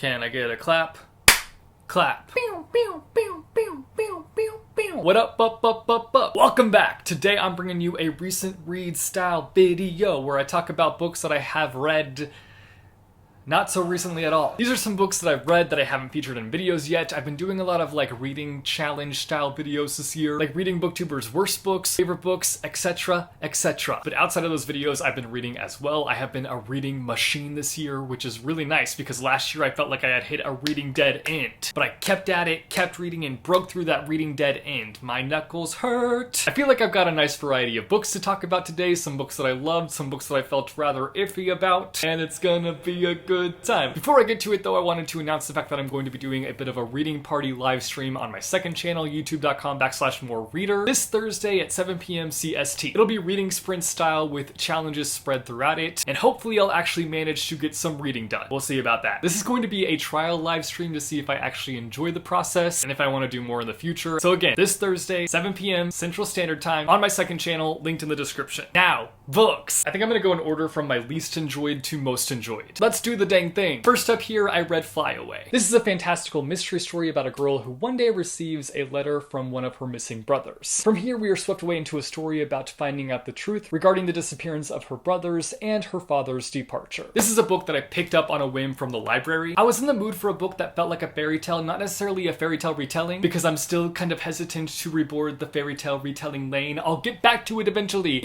Can I get a clap? Clap. What up? Welcome back. Today I'm bringing you a recent read style video where I talk about books that I have read not so recently at all. These are some books that I've read that I haven't featured in videos yet. I've been doing a lot of reading challenge style videos this year, like reading booktubers' worst books, favorite books, etc, etc. But outside of those videos, I've been reading as well. I have been a reading machine this year, which is really nice because last year I felt like I had hit a reading dead end. But I kept at it, kept reading, and broke through that reading dead end. My knuckles hurt. I feel like I've got a nice variety of books to talk about today, some books that I loved, some books that I felt rather iffy about, and it's gonna be a good time. Before I get to it though, I wanted to announce the fact that I'm going to be doing a bit of a reading party live stream on my second channel, youtube.com/morereader, this Thursday at 7 p.m. CST. It'll be reading sprint style with challenges spread throughout it, and hopefully I'll actually manage to get some reading done. We'll see about that. This is going to be a trial live stream to see if I actually enjoy the process and if I want to do more in the future. So again, this Thursday, 7 p.m. Central Standard Time on my second channel, linked in the description. Now, books. I think I'm gonna go in order from my least enjoyed to most enjoyed. Let's do the dang thing. First up here, I read Flyaway. This is a fantastical mystery story about a girl who one day receives a letter from one of her missing brothers. From here, we are swept away into a story about finding out the truth regarding the disappearance of her brothers and her father's departure. This is a book that I picked up on a whim from the library. I was in the mood for a book that felt like a fairy tale, not necessarily a fairy tale retelling, because I'm still kind of hesitant to reboard the fairy tale retelling lane. I'll get back to it eventually.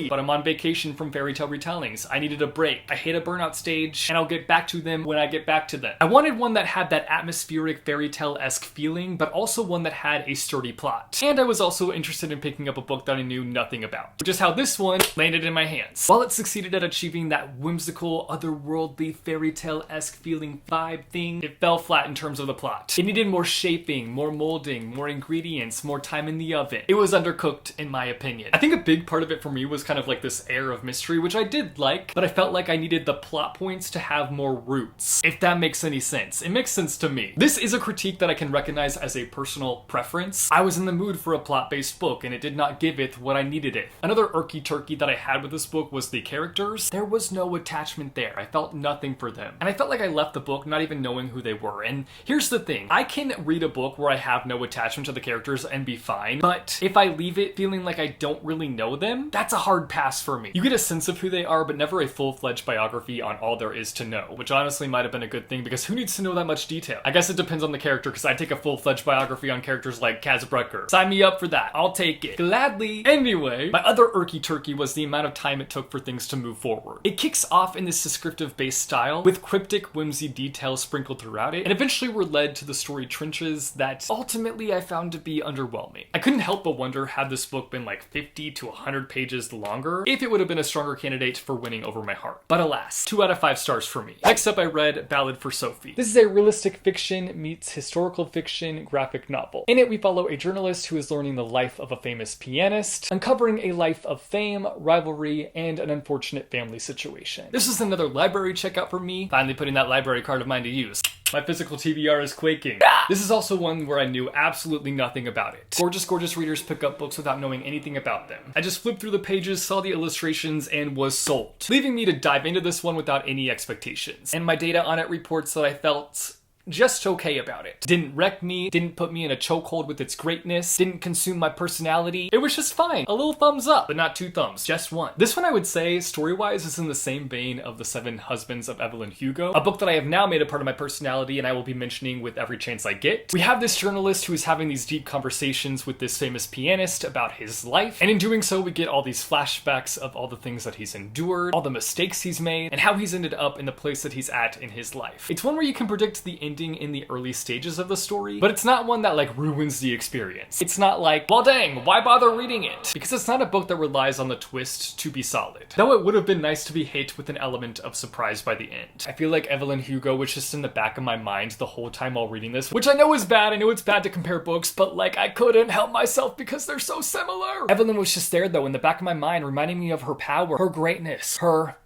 But I'm on vacation from fairy tale retellings. I needed a break. I hit a burnout stage, and I'll get back to them when I get back to them. I wanted one that had that atmospheric fairy tale-esque feeling, but also one that had a sturdy plot. And I was also interested in picking up a book that I knew nothing about, which is how this one landed in my hands. While it succeeded at achieving that whimsical, otherworldly, fairy tale-esque feeling vibe thing, it fell flat in terms of the plot. It needed more shaping, more molding, more ingredients, more time in the oven. It was undercooked, in my opinion. I think a big part of it for me was kind of like this air of mystery, which I did like, but I felt like I needed the plot points to have more roots, if that makes any sense. It makes sense to me. This is a critique that I can recognize as a personal preference. I was in the mood for a plot-based book, and it did not give it what I needed it. Another irky turkey that I had with this book was the characters. There was no attachment there. I felt nothing for them. And I felt like I left the book not even knowing who they were. And here's the thing. I can read a book where I have no attachment to the characters and be fine, but if I leave it feeling like I don't really know them, that's a hard pass for me. You get a sense of who they are, but never a full-fledged biography on all there is to know, which honestly might have been a good thing because who needs to know that much detail? I guess it depends on the character because I'd take a full-fledged biography on characters like Kaz Brucker. Sign me up for that. I'll take it. Gladly. Anyway, my other irky turkey was the amount of time it took for things to move forward. It kicks off in this descriptive-based style with cryptic, whimsy details sprinkled throughout it, and eventually we're led to the story trenches that ultimately I found to be underwhelming. I couldn't help but wonder had this book been like 50 to 100 pages longer, if it would have been a stronger candidate for winning over my heart. But alas, 2 out of 5 stars for me. Next up, I read Ballad for Sophie. This is a realistic fiction meets historical fiction graphic novel. In it, we follow a journalist who is learning the life of a famous pianist, uncovering a life of fame, rivalry, and an unfortunate family situation. This is another library checkout for me, finally putting that library card of mine to use. My physical TBR is quaking. This is also one where I knew absolutely nothing about it. Gorgeous readers pick up books without knowing anything about them. I just flipped through the pages, saw the illustrations, and was sold, leaving me to dive into this one without any expectations. And my data on it reports that I felt just okay about it. Didn't wreck me, didn't put me in a chokehold with its greatness, didn't consume my personality. It was just fine. A little thumbs up, but not 2 thumbs, just 1. This one I would say, story-wise, is in the same vein of The 7 Husbands of Evelyn Hugo, a book that I have now made a part of my personality and I will be mentioning with every chance I get. We have this journalist who is having these deep conversations with this famous pianist about his life, and in doing so we get all these flashbacks of all the things that he's endured, all the mistakes he's made, and how he's ended up in the place that he's at in his life. It's one where you can predict the ending in the early stages of the story, but it's not one that ruins the experience. It's not like, well dang, why bother reading it? Because it's not a book that relies on the twist to be solid. Though it would have been nice to be hit with an element of surprise by the end. I feel like Evelyn Hugo was just in the back of my mind the whole time while reading this, which I know is bad. I know it's bad to compare books, but I couldn't help myself because they're so similar. Evelyn was just there though in the back of my mind, reminding me of her power, her greatness, her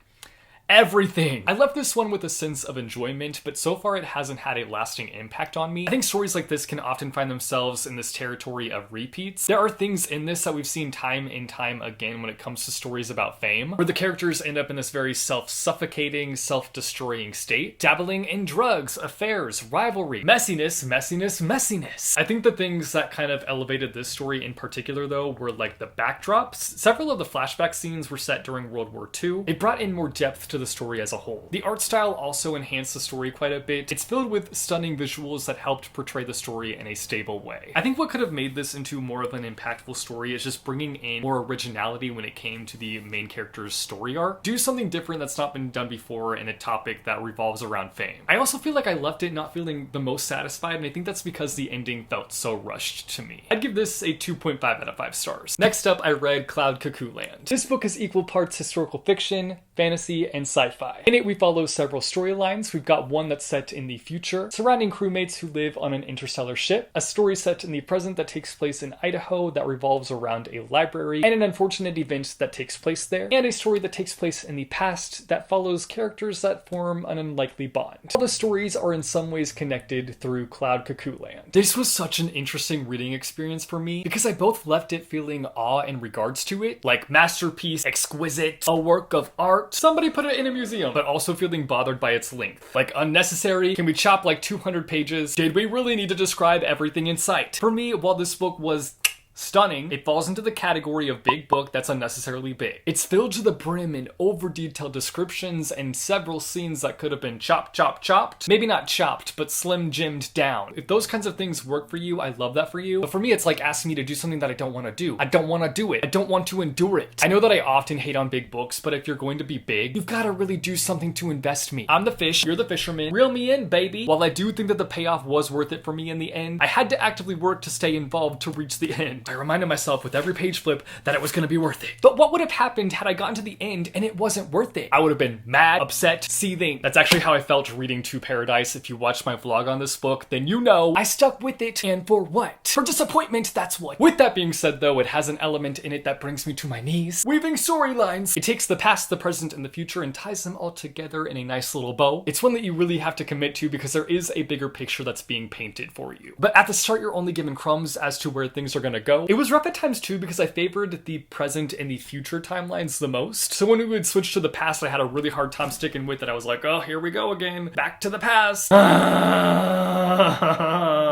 everything. I left this one with a sense of enjoyment, but so far it hasn't had a lasting impact on me. I think stories like this can often find themselves in this territory of repeats. There are things in this that we've seen time and time again when it comes to stories about fame, where the characters end up in this very self-suffocating, self-destroying state, dabbling in drugs, affairs, rivalry, messiness. I think the things that kind of elevated this story in particular, though, were like the backdrops. Several of the flashback scenes were set during World War II. It brought in more depth to the story as a whole. The art style also enhanced the story quite a bit. It's filled with stunning visuals that helped portray the story in a stable way. I think what could have made this into more of an impactful story is just bringing in more originality when it came to the main character's story arc. Do something different that's not been done before in a topic that revolves around fame. I also feel like I left it not feeling the most satisfied, and I think that's because the ending felt so rushed to me. I'd give this a 2.5 out of 5 stars. Next up, I read Cloud Cuckoo Land. This book is equal parts historical fiction, fantasy, and sci-fi. In it, we follow several storylines. We've got one that's set in the future, surrounding crewmates who live on an interstellar ship, a story set in the present that takes place in Idaho that revolves around a library, and an unfortunate event that takes place there, and a story that takes place in the past that follows characters that form an unlikely bond. All the stories are in some ways connected through Cloud Cuckoo Land. This was such an interesting reading experience for me because I both left it feeling awe in regards to it, like masterpiece, exquisite, a work of art, somebody put it in a museum, but also feeling bothered by its length. Like unnecessary, can we chop like 200 pages? Did we really need to describe everything in sight? For me, while this book was stunning, it falls into the category of big book that's unnecessarily big. It's filled to the brim in over-detailed descriptions and several scenes that could have been chopped. Maybe not chopped, but slim-jimmed down. If those kinds of things work for you, I love that for you. But for me, it's like asking me to do something that I don't want to do. I don't want to do it. I don't want to endure it. I know that I often hate on big books, but if you're going to be big, you've got to really do something to invest me. I'm the fish, you're the fisherman. Reel me in, baby. While I do think that the payoff was worth it for me in the end, I had to actively work to stay involved to reach the end. I reminded myself with every page flip that it was going to be worth it. But what would have happened had I gotten to the end and it wasn't worth it? I would have been mad, upset, seething. That's actually how I felt reading To Paradise. If you watched my vlog on this book, then you know I stuck with it. And for what? For disappointment, that's what. With that being said though, it has an element in it that brings me to my knees. Weaving storylines. It takes the past, the present, and the future and ties them all together in a nice little bow. It's one that you really have to commit to because there is a bigger picture that's being painted for you. But at the start, you're only given crumbs as to where things are going to go. It was rough at times too because I favored the present and the future timelines the most. So when we would switch to the past, I had a really hard time sticking with it. I was like, oh, here we go again. Back to the past.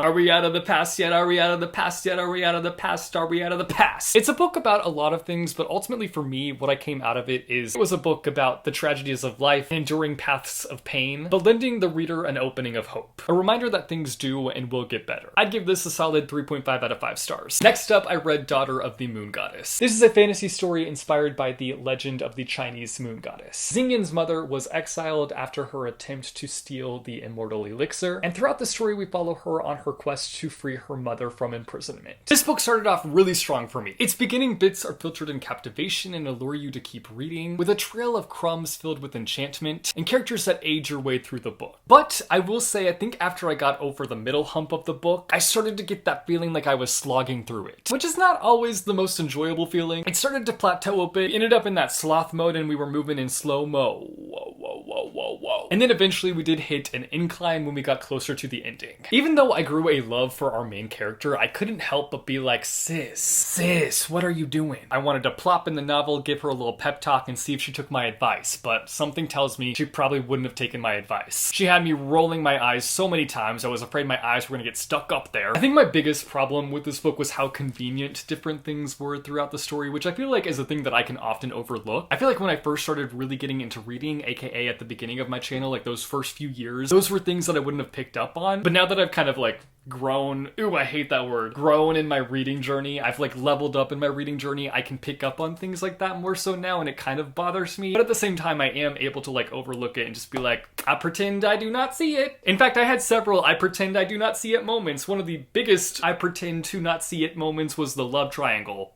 Are we out of the past yet? Are we out of the past yet? Are we out of the past? Are we out of the past? It's a book about a lot of things, but ultimately for me, what I came out of it is it was a book about the tragedies of life, enduring paths of pain, but lending the reader an opening of hope. A reminder that things do and will get better. I'd give this a solid 3.5 out of 5 stars. Next up, I read Daughter of the Moon Goddess. This is a fantasy story inspired by the legend of the Chinese moon goddess. Xingyan's mother was exiled after her attempt to steal the immortal elixir, and throughout the story we follow her on her quest to free her mother from imprisonment. This book started off really strong for me. Its beginning bits are filtered in captivation and allure you to keep reading, with a trail of crumbs filled with enchantment, and characters that age your way through the book. But I will say, I think after I got over the middle hump of the book, I started to get that feeling like I was slogging through it, which is not always the most enjoyable feeling. It started to plateau a bit, ended up in that sloth mode, and we were moving in slow-mo. Whoa. And then eventually we did hit an incline when we got closer to the ending. Even though I grew a love for our main character, I couldn't help but be like, sis, what are you doing? I wanted to plop in the novel, give her a little pep talk, and see if she took my advice, but something tells me she probably wouldn't have taken my advice. She had me rolling my eyes so many times, I was afraid my eyes were gonna get stuck up there. I think my biggest problem with this book was how convenient different things were throughout the story, which I feel like is a thing that I can often overlook. I feel like when I first started really getting into reading, aka at the beginning of my channel, like those first few years, those were things that I wouldn't have picked up on. But now that I've kind of like grown, I hate that word, grown in my reading journey, I've like leveled up in my reading journey, I can pick up on things like that more so now, and it kind of bothers me. But at the same time, I am able to like overlook it and just be like, I pretend I do not see it. In fact, I had several I pretend I do not see it moments. One of the biggest I pretend to not see it moments was the love triangle.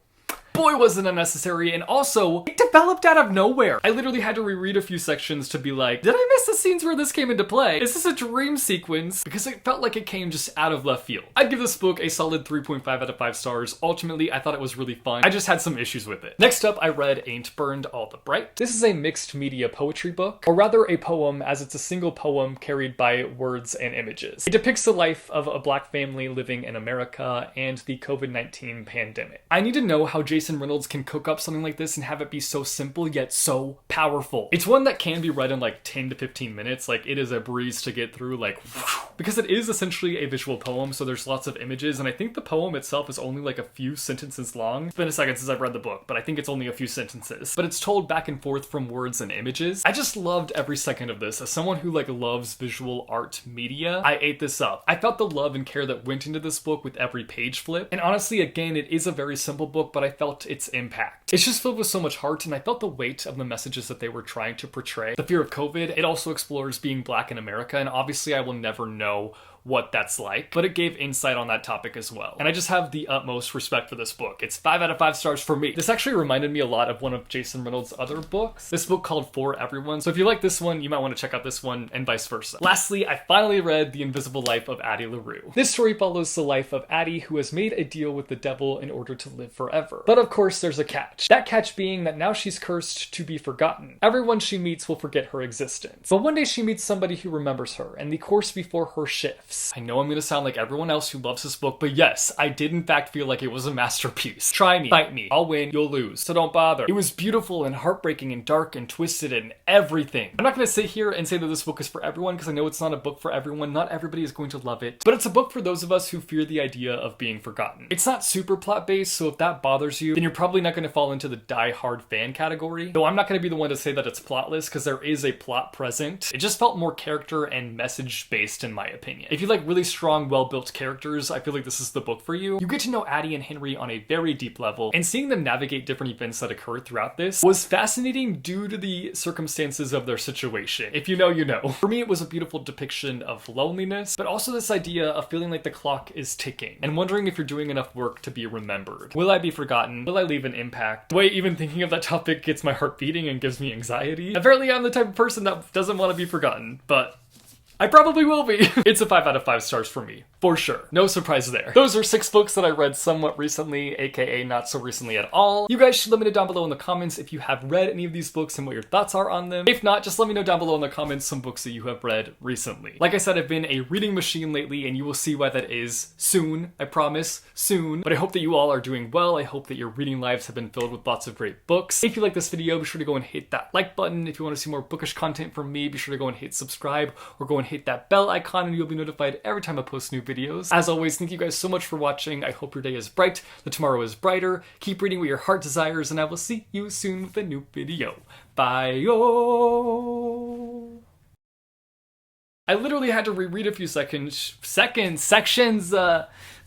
boy was it unnecessary, and also, it developed out of nowhere. I literally had to reread a few sections to be like, did I miss the scenes where this came into play? Is this a dream sequence? Because it felt like it came just out of left field. I'd give this book a solid 3.5 out of 5 stars. Ultimately, I thought it was really fun. I just had some issues with it. Next up, I read Aint Burned All the Bright. This is a mixed media poetry book, or rather a poem, as it's a single poem carried by words and images. It depicts the life of a black family living in America and the COVID-19 pandemic. I need to know how Jason Reynolds can cook up something like this and have it be so simple yet so powerful. It's one that can be read in like 10 to 15 minutes. Like, it is a breeze to get through, like, because it is essentially a visual poem, so there's lots of images, and I think the poem itself is only like a few sentences long. It's been a second since I've read the book, but I think it's only a few sentences. But it's told back and forth from words and images. I just loved every second of this. As someone who like loves visual art media, I ate this up. I felt the love and care that went into this book with every page flip. And honestly, again, it is a very simple book, but I felt its impact. It's just filled with so much heart, and I felt the weight of the messages that they were trying to portray. The fear of COVID, it also explores being black in America, and obviously I will never know what that's like, but it gave insight on that topic as well. And I just have the utmost respect for this book. It's 5 out of 5 stars for me. This actually reminded me a lot of one of Jason Reynolds' other books. This book called For Everyone. So if you like this one, you might want to check out this one, and vice versa. Lastly, I finally read The Invisible Life of Addy LaRue. This story follows the life of Addy, who has made a deal with the devil in order to live forever. But of course, there's a catch. That catch being that now she's cursed to be forgotten. Everyone she meets will forget her existence. But one day she meets somebody who remembers her, and the course before her shifts. I know I'm gonna sound like everyone else who loves this book, but yes, I did in fact feel like it was a masterpiece. Try me, fight me, I'll win, you'll lose, so don't bother. It was beautiful and heartbreaking and dark and twisted and everything. I'm not gonna sit here and say that this book is for everyone, because I know it's not a book for everyone. Not everybody is going to love it, but it's a book for those of us who fear the idea of being forgotten. It's not super plot-based, so if that bothers you, then you're probably not gonna fall into the die-hard fan category. Though I'm not gonna be the one to say that it's plotless, because there is a plot present. It just felt more character and message-based in my opinion. If you like really strong, well-built characters, I feel like this is the book for you. You get to know Addy and Henry on a very deep level, and seeing them navigate different events that occur throughout this was fascinating due to the circumstances of their situation. If you know, you know. For me, it was a beautiful depiction of loneliness, but also this idea of feeling like the clock is ticking, and wondering if you're doing enough work to be remembered. Will I be forgotten? Will I leave an impact? The way even thinking of that topic gets my heart beating and gives me anxiety. Apparently, I'm the type of person that doesn't want to be forgotten, but I probably will be. It's a 5 out of 5 stars for me, for sure. No surprise there. Those are 6 books that I read somewhat recently, aka not so recently at all. You guys should let me know down below in the comments if you have read any of these books and what your thoughts are on them. If not, just let me know down below in the comments some books that you have read recently. Like I said, I've been a reading machine lately, and you will see why that is soon. I promise, soon. But I hope that you all are doing well. I hope that your reading lives have been filled with lots of great books. If you like this video, be sure to go and hit that like button. If you want to see more bookish content from me, be sure to go and hit subscribe, or go and hit that bell icon, and you'll be notified every time I post new videos. As always, thank you guys so much for watching. I hope your day is bright, that tomorrow is brighter. Keep reading what your heart desires, and I will see you soon with a new video. Bye-o! I literally had to reread a few sections.